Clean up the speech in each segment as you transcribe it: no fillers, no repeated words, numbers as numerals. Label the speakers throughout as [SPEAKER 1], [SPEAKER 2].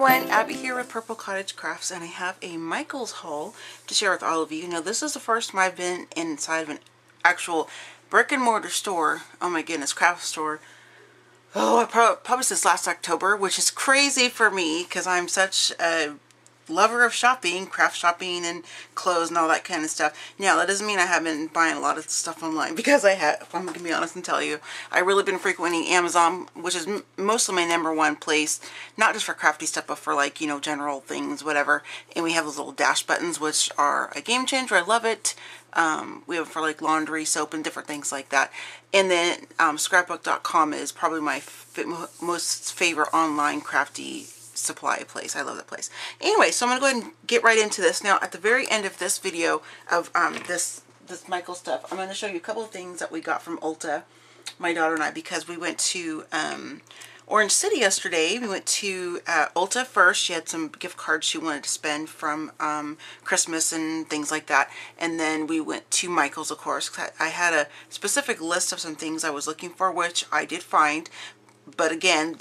[SPEAKER 1] everyone, Abby here with Purple Cottage Crafts, and I have a Michael's haul to share with all of you. Now, this is the first time I've been inside of an actual brick and mortar store. Oh my goodness, craft store. Oh, probably since last October, which is crazy for me because I'm such a lover of shopping, craft shopping and clothes and all that kind of stuff. Now, that doesn't mean I haven't been buying a lot of stuff online, because I have. I'm going to be honest and tell you. I've really been frequenting Amazon, which is mostly my #1 place, not just for crafty stuff, but for, like, you know, general things, whatever. And we have those little dash buttons, which are a game changer. I love it. We have it for, like, laundry, soap, and different things like that. And then scrapbook.com is probably my most favorite online crafty supply place. I love that place. Anyway, so I'm going to go ahead and get right into this. Now, at the very end of this video of this Michael stuff, I'm going to show you a couple of things that we got from Ulta, my daughter and I, because we went to Orange City yesterday. We went to Ulta first. She had some gift cards she wanted to spend from Christmas and things like that. And then we went to Michael's, of course. I had a specific list of some things I was looking for, which I did find. But again,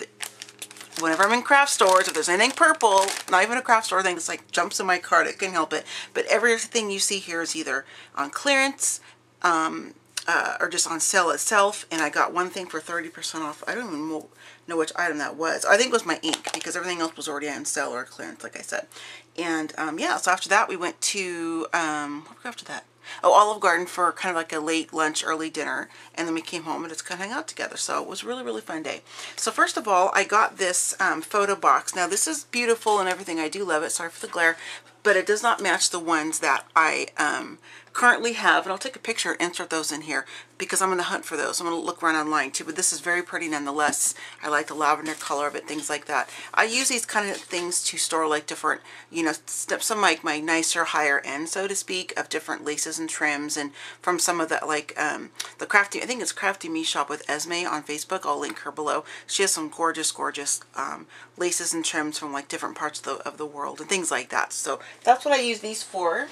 [SPEAKER 1] whenever I'm in craft stores, if there's anything purple, not even a craft store thing, it's like jumps in my cart, it can help it. But everything you see here is either on clearance or just on sale itself. And I got one thing for 30% off. I don't even know which item that was. I think it was my ink, because everything else was already on sale or clearance, like I said. And yeah, so after that we went to, what did we go after that? Oh, Olive Garden for kind of like a late lunch, early dinner, and then we came home and just kind of hung out together. So it was a really, really fun day. So first of all, I got this photo box. Now, this is beautiful and everything. I do love it. Sorry for the glare, but it does not match the ones that I currently have. And I'll take a picture and insert those in here, because I'm going to hunt for those. I'm going to look around online too, but this is very pretty nonetheless. I like the lavender color of it, things like that. I use these kind of things to store like different, you know, some like my nicer, higher end, so to speak, of different laces and trims, and from some of the, like, the Crafty, I think it's Crafty Me Shop with Esme on Facebook. I'll link her below. She has some gorgeous, gorgeous laces and trims from like different parts of the world and things like that. So that's what I use these for.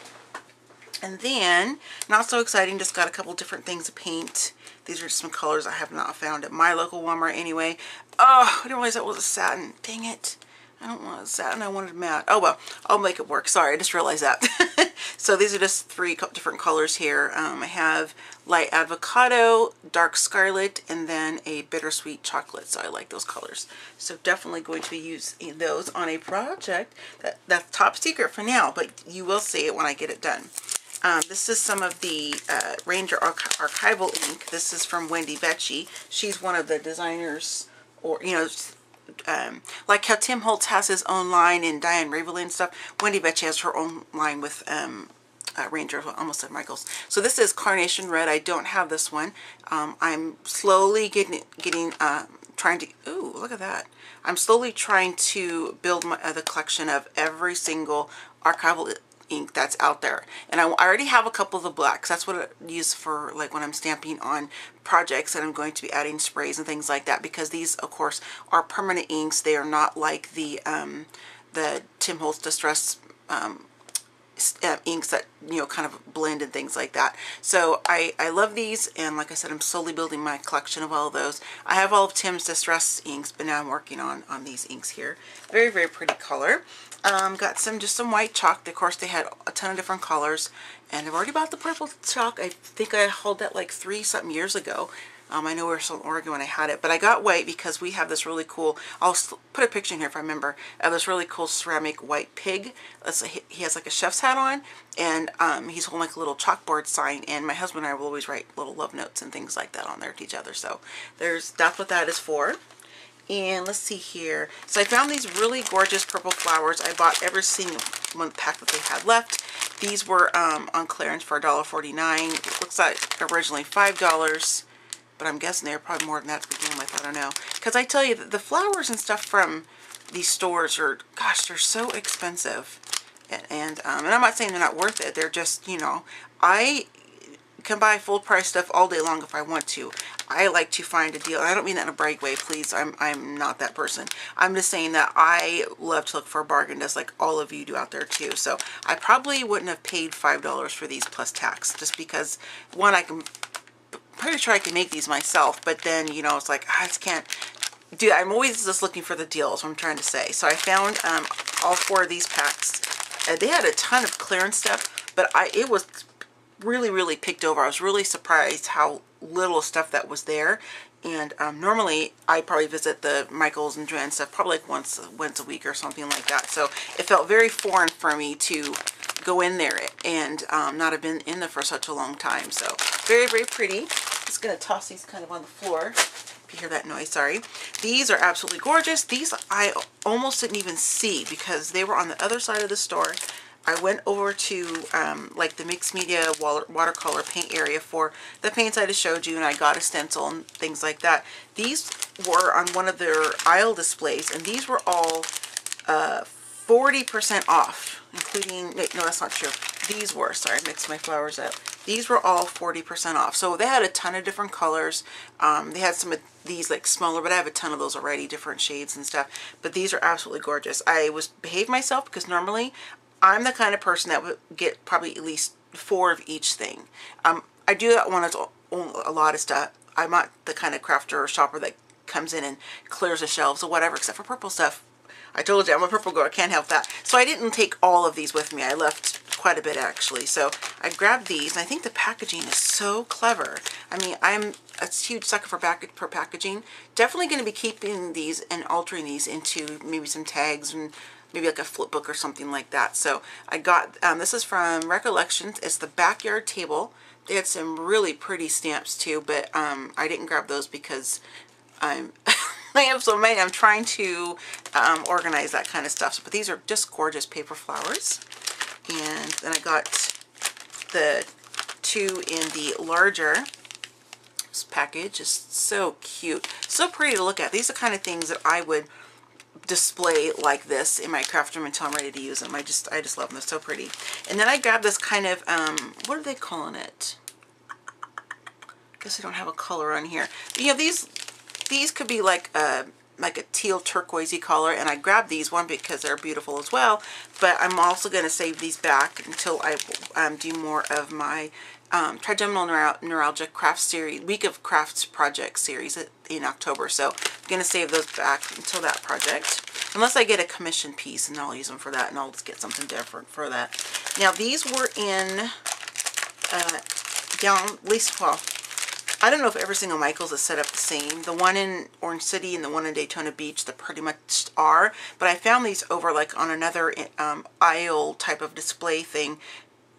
[SPEAKER 1] And then, not so exciting, just got a couple different things to paint. These are just some colors I have not found at my local Walmart anyway. Oh, I didn't realize that was a satin. Dang it. I don't want a satin, I wanted matte. Oh well, I'll make it work. Sorry, I just realized that. So these are just 3 different colors here. I have light avocado, dark scarlet, and then a bittersweet chocolate. So I like those colors. So definitely going to be using those on a project. That's top secret for now, but you will see it when I get it done. This is some of the Ranger Archival ink. This is from Wendy Betchy. She's one of the designers, or, you know, like how Tim Holtz has his own line in Diane Ravelin and stuff. Wendy Betchy has her own line with Ranger, almost at Michael's. So this is Carnation Red. I don't have this one. I'm slowly trying to, ooh, look at that. I'm slowly trying to build the collection of every single archival ink that's out there. And I already have a couple of the blacks. That's what I use for, like, when I'm stamping on projects, and I'm going to be adding sprays and things like that, because these, of course, are permanent inks. They are not like the Tim Holtz Distress inks that, you know, kind of blend and things like that. So I love these, and like I said, I'm slowly building my collection of all of those. I have all of Tim's Distress inks, but now I'm working on these inks here. Very, very pretty color. Got just some white chalk. Of course, they had a ton of different colors, and I've already bought the purple chalk. I think I hauled that like 3-something years ago. I know we were still in Oregon when I had it, but I got white because we have this really cool, I'll put a picture in here if I remember, of this really cool ceramic white pig. He has like a chef's hat on, and he's holding like a little chalkboard sign, and my husband and I will always write little love notes and things like that on there to each other. So that's what that is for. And let's see here. So I found these really gorgeous purple flowers. I bought every single one pack that they had left. These were on clearance for $1.49. It looks like originally $5. But I'm guessing they're probably more than that to begin with. I don't know. Because I tell you, the flowers and stuff from these stores are, gosh, they're so expensive. And I'm not saying they're not worth it. They're just, you know, I can buy full price stuff all day long if I want to. I like to find a deal. I don't mean that in a brag way, please. I'm not that person. I'm just saying that I love to look for a bargain, just like all of you do out there too. So I probably wouldn't have paid $5 for these plus tax, just because, one, I'm pretty sure I can make these myself, but then, you know, it's like, I just can't dude, I'm always just looking for the deals, what I'm trying to say. So I found all 4 of these packs. They had a ton of clearance stuff, but it was really, really picked over. I was really surprised how little stuff that was there. And normally I probably visit the Michaels and DeLand stuff probably like once a week or something like that. So it felt very foreign for me to go in there and not have been in there for such a long time. So very, very pretty. Just gonna toss these kind of on the floor. If you hear that noise, sorry. These are absolutely gorgeous. These I almost didn't even see because they were on the other side of the store. I went over to like the mixed media watercolor paint area for the paints I just showed you, and I got a stencil and things like that. These were on one of their aisle displays, and these were all 40% off, including, wait, no, that's not true. These were, sorry, I mixed my flowers up. These were all 40% off. So they had a ton of different colors. They had some of these like smaller, but I have a ton of those already, different shades and stuff. But these are absolutely gorgeous. I behaved myself because normally I'm the kind of person that would get probably at least 4 of each thing. I do that when it's a lot of stuff. I'm not the kind of crafter or shopper that comes in and clears the shelves or whatever, except for purple stuff. I told you, I'm a purple girl, I can't help that. So I didn't take all of these with me. I left quite a bit actually. So I grabbed these, and I think the packaging is so clever. I mean, I'm a huge sucker for packaging. Definitely going to be keeping these and altering these into maybe some tags and maybe like a flip book or something like that. So I got, this is from Recollections. It's the backyard table. They had some really pretty stamps too, but I didn't grab those because I have so many. I'm trying to organize that kind of stuff. So, but these are just gorgeous paper flowers. And then I got the 2 in the larger package. Just so cute. So pretty to look at. These are the kind of things that I would display like this in my craft room until I'm ready to use them. I just love them. They're so pretty. And then I grabbed this kind of, what are they calling it? I guess I don't have a color on here. But, you know, these could be like a teal turquoisey color, and I grabbed these one because they're beautiful as well, but I'm also going to save these back until I do more of my Trigeminal Neuralgia craft series, Week of Crafts project series in October. So I'm going to save those back until that project, unless I get a commission piece, and I'll use them for that, and I'll just get something different for that. Now these were in down, at least, well, I don't know if every single Michaels is set up the same. The one in Orange City and the one in Daytona Beach, they pretty much are. But I found these over like on another aisle type of display thing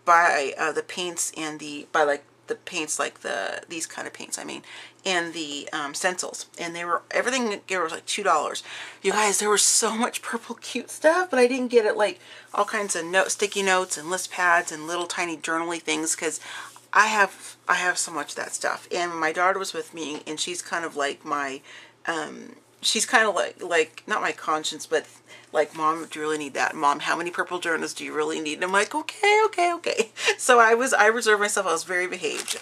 [SPEAKER 1] by the paints and these kind of paints, I mean, and the stencils. And they were, everything here was like $2. You guys, there was so much purple cute stuff, but I didn't get it like all kinds of sticky notes and list pads and little tiny journaly things, because I have so much of that stuff. And my daughter was with me, and she's kind of like my, she's kind of like, not my conscience, but like, Mom, do you really need that? Mom, how many purple journals do you really need? And I'm like, okay. So I reserved myself. I was very behaved.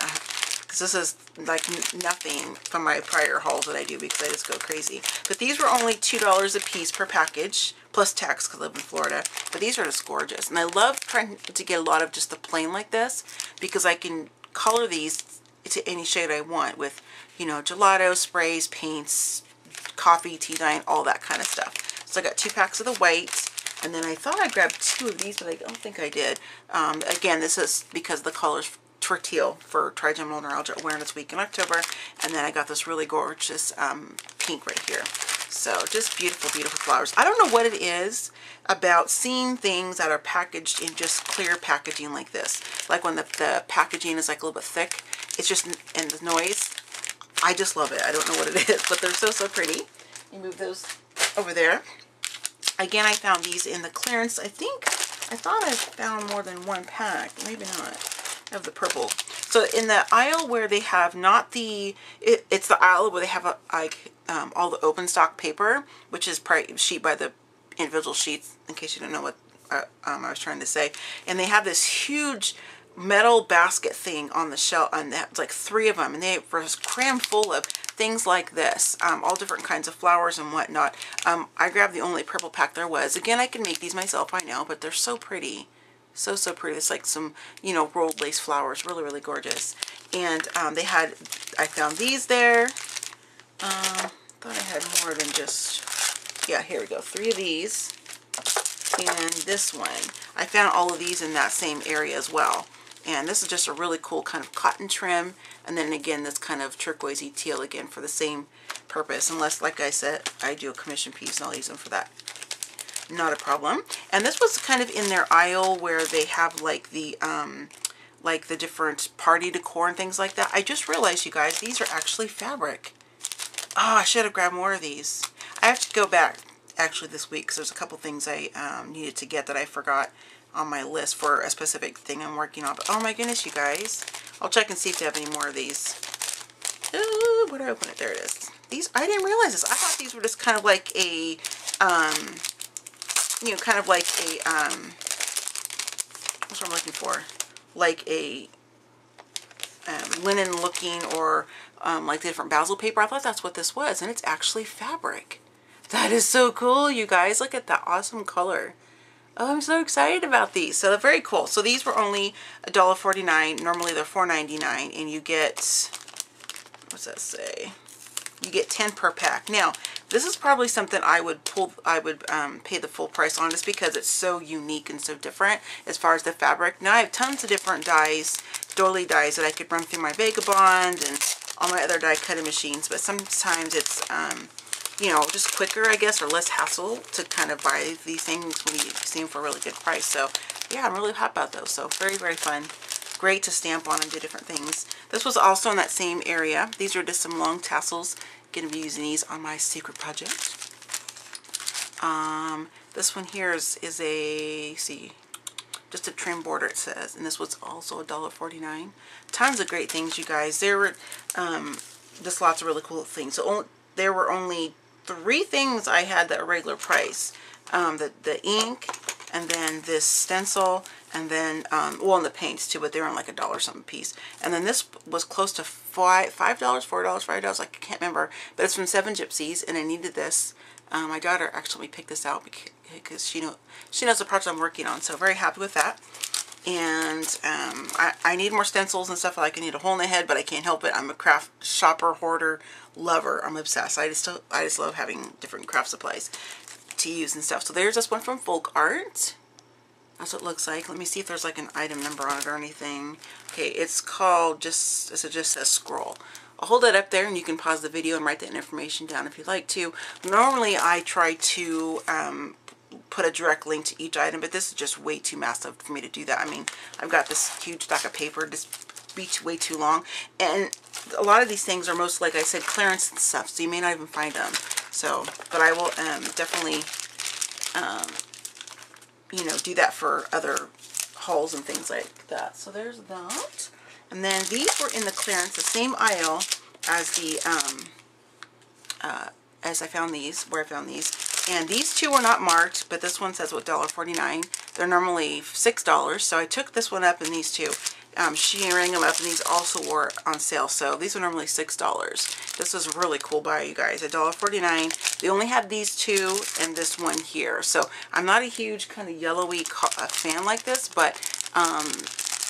[SPEAKER 1] Because this is like nothing from my prior hauls that I do, because I just go crazy. But these were only $2 a piece per package, plus tax because I live in Florida. But these are just gorgeous. And I love trying to get a lot of just the plain like this, because I can color these to any shade I want with, you know, gelato, sprays, paints, coffee, tea dye, all that kind of stuff. So I got 2 packs of the white, and then I thought I grabbed 2 of these, but I don't think I did. Again, this is because the colors for teal for Trigeminal Neuralgia Awareness Week in October, and then I got this really gorgeous pink right here. So just beautiful, beautiful flowers. I don't know what it is about seeing things that are packaged in just clear packaging like this. Like when the packaging is like a little bit thick, it's just, and the noise, I just love it. I don't know what it is, but they're so, so pretty. You move those over there. Again, I found these in the clearance. I thought I found more than 1 pack. Maybe not. Of the purple. So in the aisle where they have not the, it's the aisle where they have all the open stock paper, which is sheet by the individual sheets, in case you don't know what I was trying to say. And they have this huge metal basket thing on the shelf, and that's like 3 of them, and they were crammed full of things like this, all different kinds of flowers and whatnot. I grabbed the only purple pack there was. Again, I can make these myself, I know, but they're so pretty. So, so pretty. It's like some, you know, rolled lace flowers. Really, really gorgeous. And they had, I found these there. Thought thought I had more than just, yeah, here we go. 3 of these. And this one. I found all of these in that same area as well. And this is just a really cool kind of cotton trim. And then again, this kind of turquoisey teal again for the same purpose. Unless, like I said, I do a commission piece and I'll use them for that. Not a problem. And this was kind of in their aisle where they have like the different party decor and things like that. I just realized, you guys, these are actually fabric. Oh, I should have grabbed more of these. I have to go back actually this week because there's a couple things I needed to get that I forgot on my list for a specific thing I'm working on. But oh my goodness, you guys. I'll check and see if they have any more of these. Ooh, where do I open it? There it is. These, I didn't realize this. I thought these were just kind of like a, you know, kind of like a, what's what I'm looking for? Like a linen looking, or like the different basil paper. I thought that's what this was, and it's actually fabric. That is so cool, you guys. Look at that awesome color. Oh, I'm so excited about these. So they're very cool. So these were only $1.49. Normally they're $4.99, and you get, what's that say? You get 10 per pack. Now, this is probably something I would pay the full price on, just because it's so unique and so different as far as the fabric. Now I have tons of different dyes, doily dyes that I could run through my Vagabond and all my other die cutting machines, but sometimes it's you know, just quicker, I guess, or less hassle to kind of buy these things when you see them for a really good price. So yeah, I'm really happy about those. So very, very fun. Great to stamp on and do different things. This was also in that same area. These are just some long tassels. Going to be using these on my secret project. This one here is a, see, just a trim border, it says, and this was also $1.49. Tons of great things, you guys. There were just lots of really cool things. So there were only 3 things I had that were regular price. The ink, and then this stencil, and then well, and the paints too, but they were on like $1 something a piece. And then this was close to $5, $5, I can't remember, but it's from 7 Gypsies, and I needed this. My daughter actually picked this out because she knows the project I'm working on, so very happy with that. And I need more stencils and stuff. Like I need a hole in the head, but I can't help it. I'm a craft shopper, hoarder, lover. I'm obsessed. I just love having different craft supplies to use and stuff. So there's this one from Folk Art. That's what it looks like. Let me see if there's like an item number on it or anything. Okay, it's called just says scroll. I'll hold it up there and you can pause the video and write that information down if you'd like to. Normally I try to put a direct link to each item, but this is just way too massive for me to do that. I mean, I've got this huge stack of paper, just be way too long, and a lot of these things are most, like I said, clearance and stuff, so you may not even find them. So, but I will definitely you know, do that for other hauls and things like that. So there's that. And then these were in the clearance, the same aisle as the as I found these, where I found these. And these two were not marked, but this one says what, $1.49. They're normally $6, so I took this one up and these two. She rang them up, and these also were on sale, so these were normally $6. This was a really cool buy, you guys. $1.49. They only had these two and this one here, so I'm not a huge kind of yellowy fan like this, but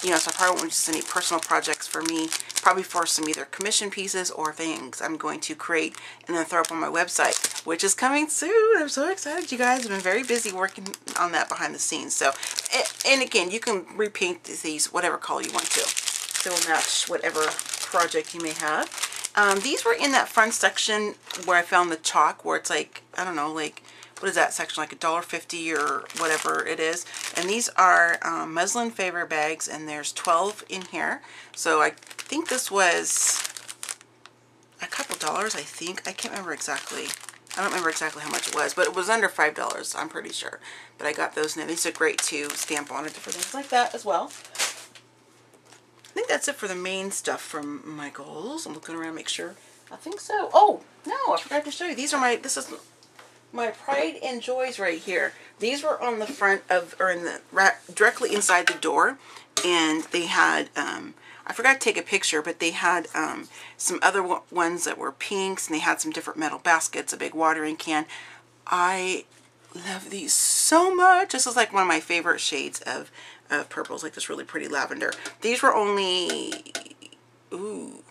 [SPEAKER 1] you know, so I probably won't just any personal projects for me, probably for some either commission pieces or things I'm going to create and then throw up on my website, which is coming soon. I'm so excited, you guys. I've been very busy working on that behind the scenes. So, and again, you can repaint these whatever color you want to. So it'll match whatever project you may have. These were in that front section where I found the chalk, where it's like, I don't know, like, what is that section, like $1.50 or whatever it is. And these are muslin favor bags, and there's 12 in here. So I think this was a couple dollars, I think. I can't remember exactly. I don't remember exactly how much it was, but it was under $5, I'm pretty sure. But I got those now. These are great to stamp on it, different things like that as well. I think that's it for the main stuff from Michaels. I'm looking around to make sure. I think so. Oh, no, I forgot to show you. These are my, this is my Pride and Joys right here. These were on the front of, or in the, directly inside the door. And they had, I forgot to take a picture, but they had some other ones that were pinks, and they had some different metal baskets, a big watering can. I love these so much. This is like one of my favorite shades of purples, like this really pretty lavender. These were only, ooh,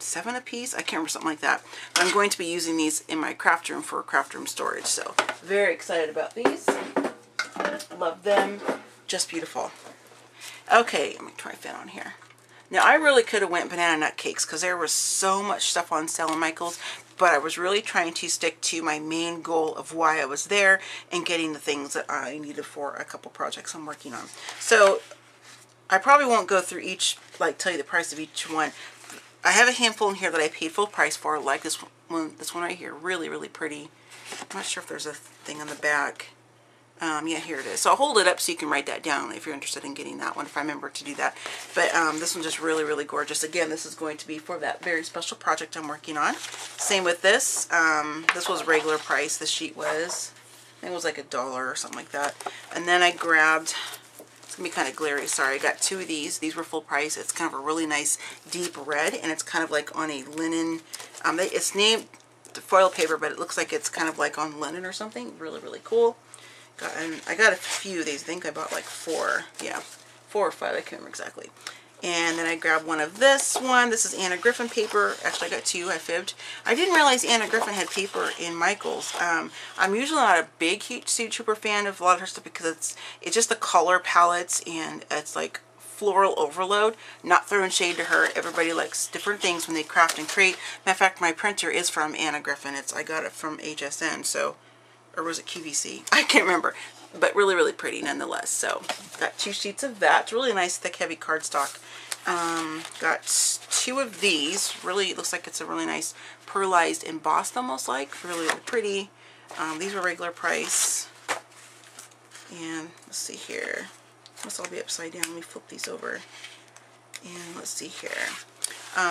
[SPEAKER 1] 7 a piece. I can't remember, something like that. But I'm going to be using these in my craft room for craft room storage. So very excited about these. Love them. Just beautiful. Okay, let me try fan on here. Now I really could have went banana nut cakes because there was so much stuff on sale in Michael's, but I was really trying to stick to my main goal of why I was there and getting the things that I needed for a couple projects I'm working on. So I probably won't go through each, like tell you the price of each one. I have a handful in here that I paid full price for, like this one right here, really, really pretty. I'm not sure if there's a thing on the back. Yeah, here it is. So I'll hold it up so you can write that down if you're interested in getting that one, if I remember to do that. But this one's just really, really gorgeous. Again, this is going to be for that very special project I'm working on. Same with this. This was regular price. The sheet was, I think it was like $1 or something like that. And then I grabbed, it's going to be kind of glary, sorry. I got 2 of these. These were full price. It's kind of a really nice deep red, and it's kind of like on a linen, it's named foil paper, but it looks like it's kind of like on linen or something. Really, really cool. And I got a few of these. I think I bought like 4. Yeah, 4 or 5. I can't remember exactly. And then I grabbed one of this one. This is Anna Griffin paper. Actually, I got 2. I fibbed. I didn't realize Anna Griffin had paper in Michael's. I'm usually not a big, huge super fan of a lot of her stuff because it's just the color palettes and it's like floral overload. Not throwing shade to her. Everybody likes different things when they craft and create. Matter of fact, my printer is from Anna Griffin. I got it from HSN. So. Or was it QVC? I can't remember. But really, really pretty nonetheless. So, got 2 sheets of that. It's really nice, thick, heavy cardstock. Got 2 of these. Really, it looks like it's a really nice pearlized embossed, almost like. Really, really pretty. These were regular price. And let's see here. Must all be upside down. Let me flip these over. And let's see here.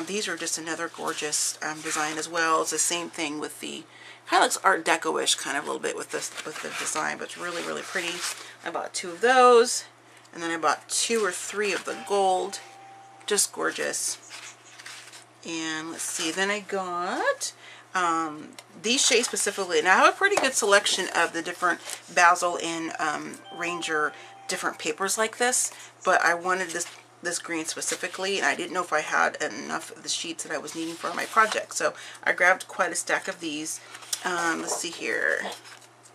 [SPEAKER 1] These are just another gorgeous design as well. It's the same thing with the, kind of looks Art Deco-ish kind of a little bit with the design, but it's really, really pretty. I bought 2 of those, and then I bought 2 or 3 of the gold. Just gorgeous. And let's see, then I got these shades specifically. And I have a pretty good selection of the different Basil and Ranger different papers like this, but I wanted this green specifically, and I didn't know if I had enough of the sheets that I was needing for my project. So I grabbed quite a stack of these. Let's see here.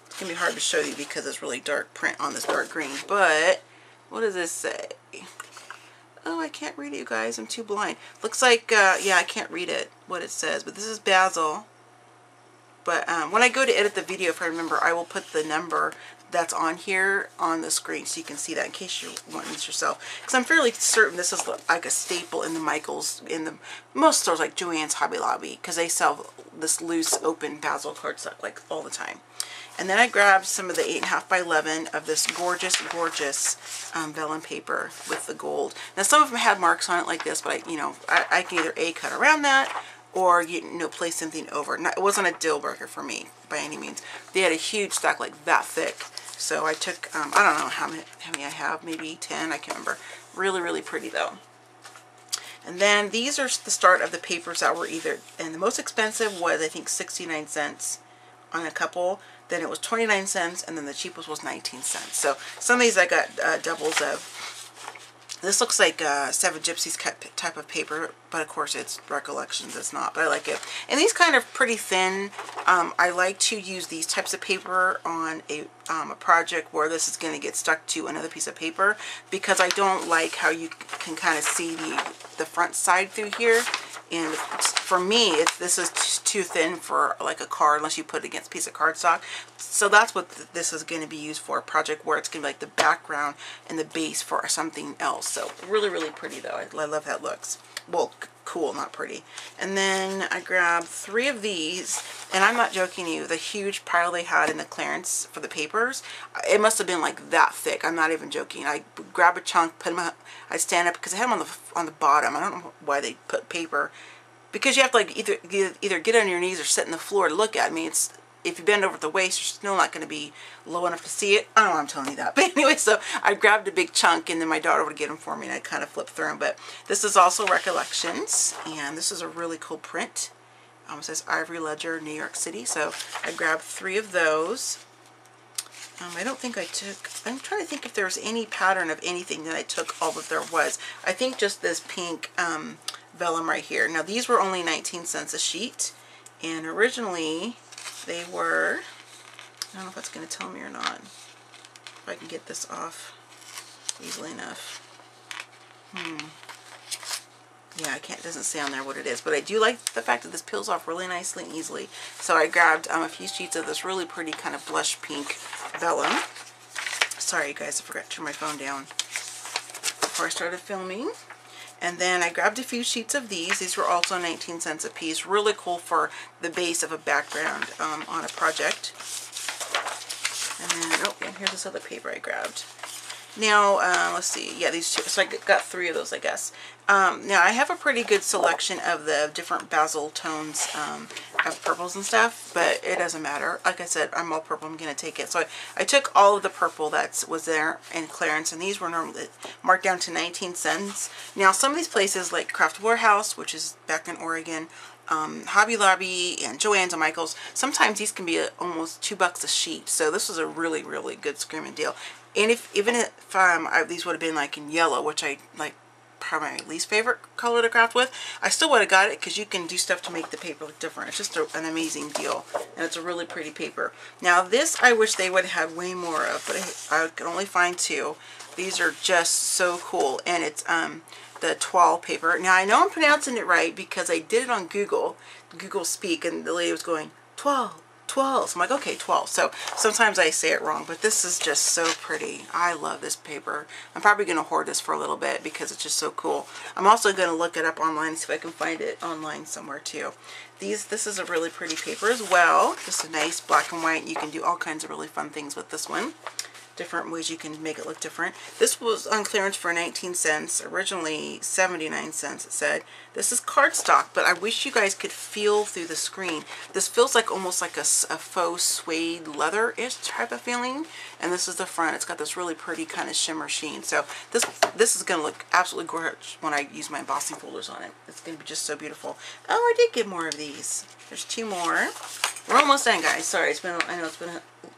[SPEAKER 1] It's going to be hard to show you because it's really dark print on this dark green, but what does this say? Oh, I can't read it, you guys. I'm too blind. Looks like, yeah, I can't read it, what it says, but this is Basil. But when I go to edit the video, if I remember, I will put the number that's on here on the screen so you can see that in case you're wanting this yourself. Because I'm fairly certain this is like a staple in the Michael's, in the most stores like Joann's, Hobby Lobby, because they sell this loose open Basil cardstock like all the time. And then I grabbed some of the 8.5 by 11 of this gorgeous, gorgeous vellum paper with the gold. Now some of them had marks on it like this, but I can either A, cut around that, or place something over. It wasn't a deal breaker for me by any means. They had a huge stack like that thick. So I took, I don't know how many I have, maybe 10, I can't remember. Really, really pretty though. And then these are the start of the papers that were either, and the most expensive was I think 69 cents on a couple. Then it was 29 cents, and then the cheapest was 19 cents. So some of these I got doubles of. This looks like Seven Gypsies type of paper, but of course it's Recollections, it's not, but I like it. And these kind of pretty thin. I like to use these types of paper on a project where this is going to get stuck to another piece of paper, because I don't like how you can kind of see the front side through here. And for me, this is too thin for like a card unless you put it against a piece of cardstock. So that's what this is going to be used for, a project where it's going to be like the background and the base for something else. So really, really pretty though. I love how it looks. Well, cool, not pretty. And then I grabbed 3 of these, and I'm not joking you, the huge pile they had in the clearance for the papers, it must have been like that thick. I'm not even joking. I grab a chunk, put them up, I stand up, because I had them on the bottom. I don't know why they put paper, because you have to like either get on your knees or sit on the floor to look at. I mean, if you bend over at the waist, you're still not going to be low enough to see it. I don't know why I'm telling you that. But anyway, so I grabbed a big chunk, and then my daughter would get them for me, and I kind of flip through them. But this is also Recollections, and this is a really cool print. It says Ivory Ledger, New York City. So I grabbed 3 of those. I don't think I took, I'm trying to think if there was any pattern of anything that I took all that there was. I think just this pink vellum right here. Now these were only 19 cents a sheet, and originally they were, I don't know if that's going to tell me or not, if I can get this off easily enough. Yeah, I can't, it doesn't say on there what it is, but I do like the fact that this peels off really nicely and easily. So I grabbed a few sheets of this really pretty kind of blush pink vellum. Sorry guys, I forgot to turn my phone down before I started filming. And then I grabbed a few sheets of these. These were also 19 cents a piece. Really cool for the base of a background on a project. And then, oh, and here's this other paper I grabbed. Now, let's see. Yeah, these two. So I got 3 of those, I guess. Now, I have a pretty good selection of the different basil tones of purples and stuff, but it doesn't matter. Like I said, I'm all purple. I'm going to take it. So I took all of the purple that was there in clearance, and these were normally marked down to 19 cents. Now, some of these places, like Craft Warehouse, which is back in Oregon, Hobby Lobby and Joann's and Michael's, sometimes these can be almost $2 a sheet. So this was a really, really good screaming deal. And even if these would have been like in yellow, which I like, probably my least favorite color to craft with, I still would have got it because you can do stuff to make the paper look different. It's just an amazing deal, and it's a really pretty paper. Now this I wish they would have way more of, but I could only find 2. These are just so cool, and it's the toile paper. Now I know I'm pronouncing it right because I did it on Google Speak, and the lady was going toile. So I'm like, okay, 12. So sometimes I say it wrong, but this is just so pretty. I love this paper. I'm probably going to hoard this for a little bit because it's just so cool. I'm also going to look it up online and see if I can find it online somewhere too. This is a really pretty paper as well. Just a nice black and white. You can do all kinds of really fun things with this one. Different ways you can make it look different. This was on clearance for 19 cents, originally 79 cents it said. This is cardstock, but I wish you guys could feel through the screen. This feels like almost like a faux suede leather-ish type of feeling. And this is the front. It's got this really pretty kind of shimmer sheen. So this is going to look absolutely gorgeous when I use my embossing folders on it. It's going to be just so beautiful. Oh, I did get more of these. There's 2 more. We're almost done, guys. Sorry, I know it's been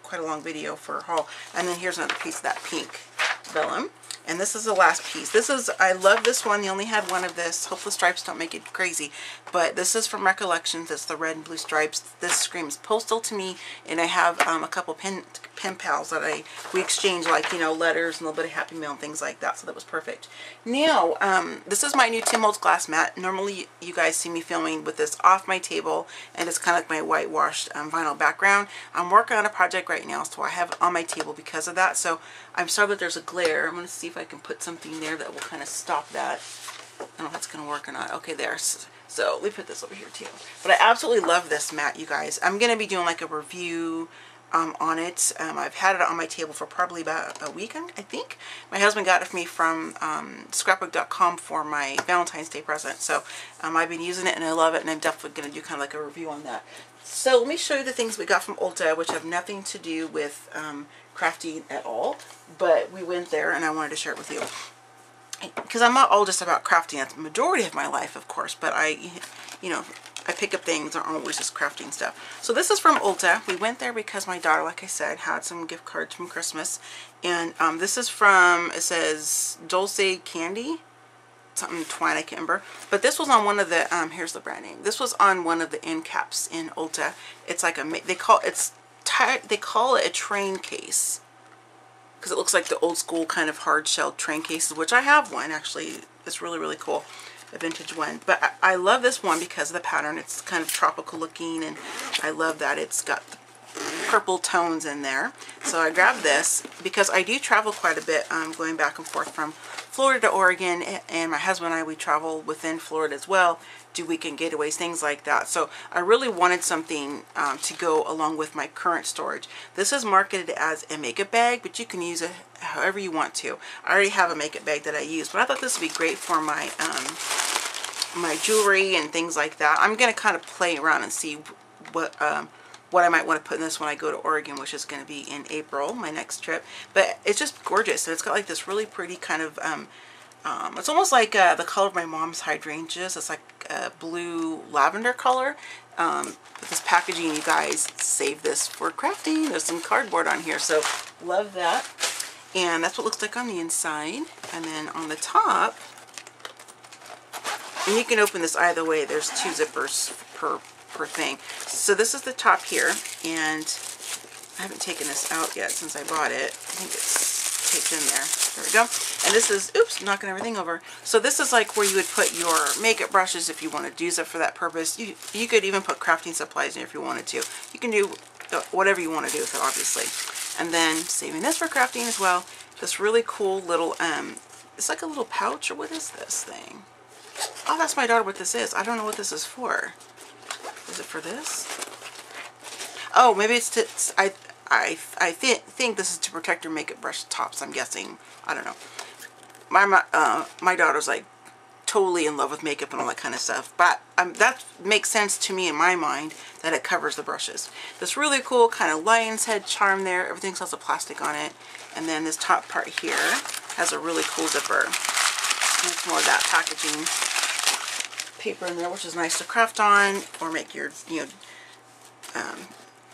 [SPEAKER 1] quite a long video for a haul. And then here's another piece of that pink vellum. And this is the last piece. I love this one. They only had 1 of this. Hope the stripes don't make it crazy. But this is from Recollections. It's the red and blue stripes. This screams postal to me. And I have a couple pen pals that we exchange, like, you know, letters and a little bit of Happy Mail and things like that. So that was perfect. Now, this is my new Tim Holtz glass mat. Normally, you guys see me filming with this off my table. And it's kind of like my whitewashed vinyl background. I'm working on a project right now, so I have it on my table because of that. So I'm sorry that there's a glare. I'm going to see if I can put something there that will kind of stop that. I don't know if that's going to work or not. Okay, there. So let me put this over here too. But I absolutely love this mat, you guys. I'm going to be doing like a review on it. I've had it on my table for probably about a week, I think. My husband got it for me from scrapbook.com for my Valentine's Day present. So I've been using it and I love it, and I'm definitely going to do kind of like a review on that. So let me show you the things we got from Ulta, which have nothing to do with Crafty at all, but we went there and I wanted to share it with you. Because I'm not all just about crafting. That's the majority of my life, of course, but I pick up things that aren't always just crafting stuff. So this is from Ulta. We went there because my daughter, like I said, had some gift cards from Christmas. And this is from, it says Dulce Candy. Something twine, I can't remember. But this was on one of the, here's the brand name. This was on one of the end caps in Ulta. It's like they call it a train case. Because it looks like the old school kind of hard shelled train cases, which I have one actually. It's really, really cool. A vintage one. But I love this one because of the pattern. It's kind of tropical looking, and I love that it's got the purple tones in there. So I grabbed this because I do travel quite a bit, going back and forth from Florida to Oregon, and my husband and I, we travel within Florida as well, do weekend getaways, things like that. So I really wanted something to go along with my current storage. This is marketed as a makeup bag, but you can use it however you want to. I already have a makeup bag that I use, but I thought this would be great for my my jewelry and things like that. I'm going to kind of play around and see what I might want to put in this when I go to Oregon, which is going to be in April, my next trip. But it's just gorgeous. And it's got like this really pretty kind of, it's almost like the color of my mom's hydrangeas. It's like a blue lavender color. This packaging, you guys, save this for crafting. There's some cardboard on here, so love that. And that's what it looks like on the inside. And then on the top, And you can open this either way. There's 2 zippers per thing. So this is the top here, and I haven't taken this out yet since I bought it. I think it's taped in there. There we go. And this is, oops, knocking everything over. So this is like where you would put your makeup brushes if you wanted to use it for that purpose. You could even put crafting supplies in if you wanted to. You can do whatever you want to do with it, obviously. And then saving this for crafting as well. This really cool little, it's like a little pouch, or what is this thing? Oh, that's my daughter what this is. I don't know what this is for. Is it for this? Oh, maybe it's to, I think this is to protect your makeup brush tops, I'm guessing. I don't know. My daughter's like totally in love with makeup and all that kind of stuff, but that makes sense to me in my mind that it covers the brushes. This really cool kind of lion's head charm there. Everything still has a plastic on it. And then this top part here has a really cool zipper. And it's more of that packaging paper in there, which is nice to craft on, or make your, you know,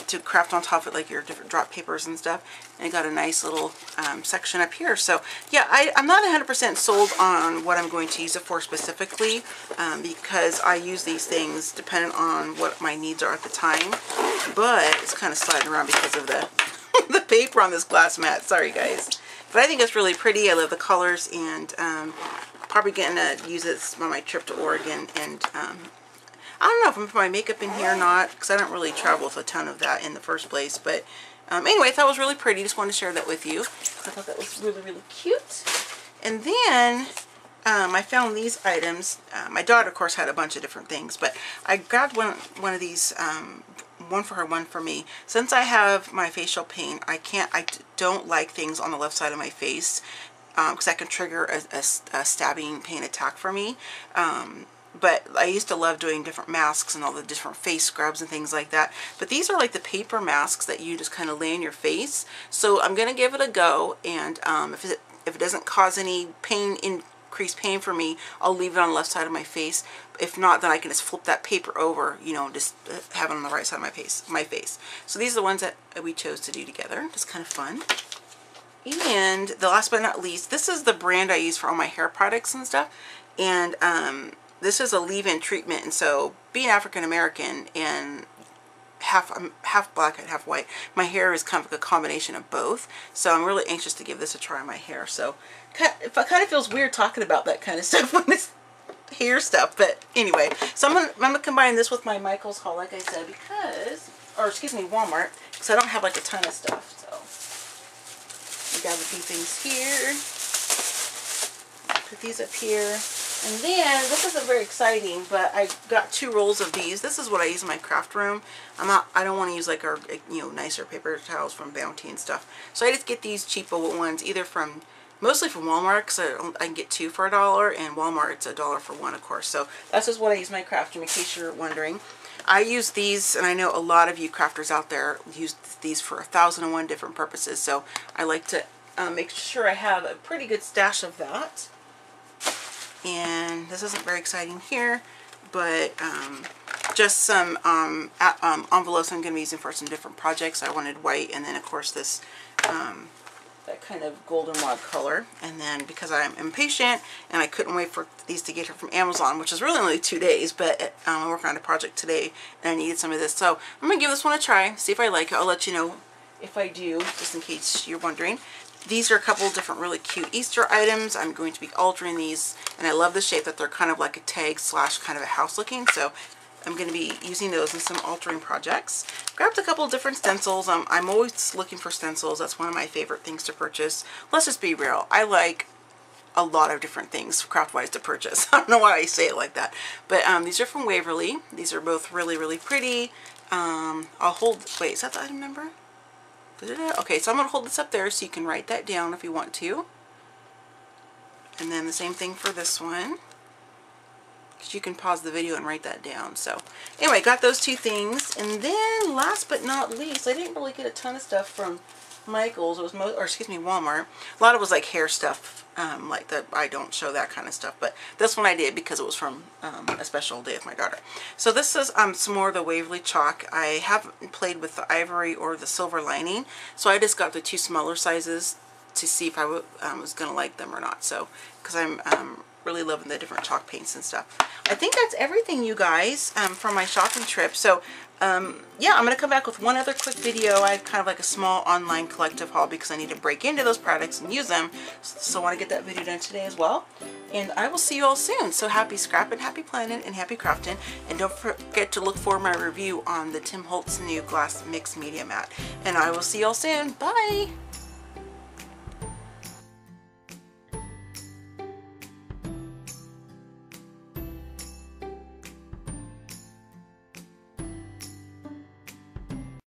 [SPEAKER 1] to craft on top of it, like your different drop papers and stuff. And it got a nice little section up here. So yeah, I'm not 100% sold on what I'm going to use it for specifically, because I use these things depending on what my needs are at the time. But it's kind of sliding around because of the the paper on this glass mat. Sorry guys. But I think it's really pretty. I love the colors, and probably going to use it on my trip to Oregon. And I don't know if I'm going to put my makeup in here or not, because I don't really travel with a ton of that in the first place. But anyway, I thought it was really pretty. Just wanted to share that with you. I thought that was really, really cute. And then I found these items. My daughter, of course, had a bunch of different things, but I grabbed one of these, one for her, one for me. Since I have my facial pain, I don't like things on the left side of my face, because that can trigger a stabbing pain attack for me. But I used to love doing different masks and all the different face scrubs and things like that. But these are like the paper masks that you just kind of lay in your face. So I'm going to give it a go, and if it doesn't cause any increased pain for me, I'll leave it on the left side of my face. If not, then I can just flip that paper over, you know, just have it on the right side of my face. So these are the ones that we chose to do together. Just kind of fun. And the last but not least, this is the brand I use for all my hair products and stuff. And this is a leave-in treatment. And so, being African American and half black and half white, my hair is kind of like a combination of both. So I'm really anxious to give this a try on my hair. So it kind of feels weird talking about that kind of stuff when it's hair stuff. But anyway, so I'm gonna combine this with my Michael's haul, like I said, because, or excuse me, Walmart, because I don't have like a ton of stuff. So I got a few things here. Put these up here. And then, this isn't very exciting, but I got 2 rolls of these. This is what I use in my craft room. I don't want to use like our, you know, nicer paper towels from Bounty and stuff. So I just get these cheapo ones, either from, mostly from Walmart, because I can get 2 for $1, and Walmart it's $1 for 1, of course. So that's just what I use in my craft room, in case you're wondering. I use these, and I know a lot of you crafters out there use these for 1,001 different purposes. So I like to make sure I have a pretty good stash of that. And this isn't very exciting here, but just some envelopes I'm going to be using for some different projects. I wanted white, and then of course this that kind of goldenrod color. And then because I'm impatient and I couldn't wait for these to get here from Amazon, which is really only 2 days, but I'm working on a project today and I needed some of this. So I'm going to give this one a try, see if I like it. I'll let you know if I do, just in case you're wondering. These are a couple of different really cute Easter items. I'm going to be altering these, and I love the shape that they're kind of like a tag slash kind of a house looking. So I'm going to be using those in some altering projects. Grabbed a couple of different stencils. I'm always looking for stencils. That's one of my favorite things to purchase. Let's just be real. I like a lot of different things craft-wise to purchase. I don't know why I say it like that. But these are from Waverly. These are both really, really pretty. I'll hold, wait, is that the item number? Okay, so I'm going to hold this up there so you can write that down if you want to. And then the same thing for this one, because you can pause the video and write that down. So anyway, got those 2 things. And then last but not least, I didn't really get a ton of stuff from Michael's. It was Walmart. A lot of it was like hair stuff, like that. I don't show that kind of stuff, but this one I did because it was from a special day with my daughter. So this is some more of the Waverly chalk. I haven't played with the ivory or the silver lining, so I just got the 2 smaller sizes to see if I was going to like them or not. So because I'm really loving the different chalk paints and stuff. I think that's everything, you guys, from my shopping trip. So yeah, I'm going to come back with one other quick video. I have kind of like a small online collective haul because I need to break into those products and use them. So I want to get that video done today as well. And I will see you all soon. So happy scrapping, happy planning, and happy crafting. And don't forget to look for my review on the Tim Holtz new glass mixed media mat. And I will see you all soon. Bye!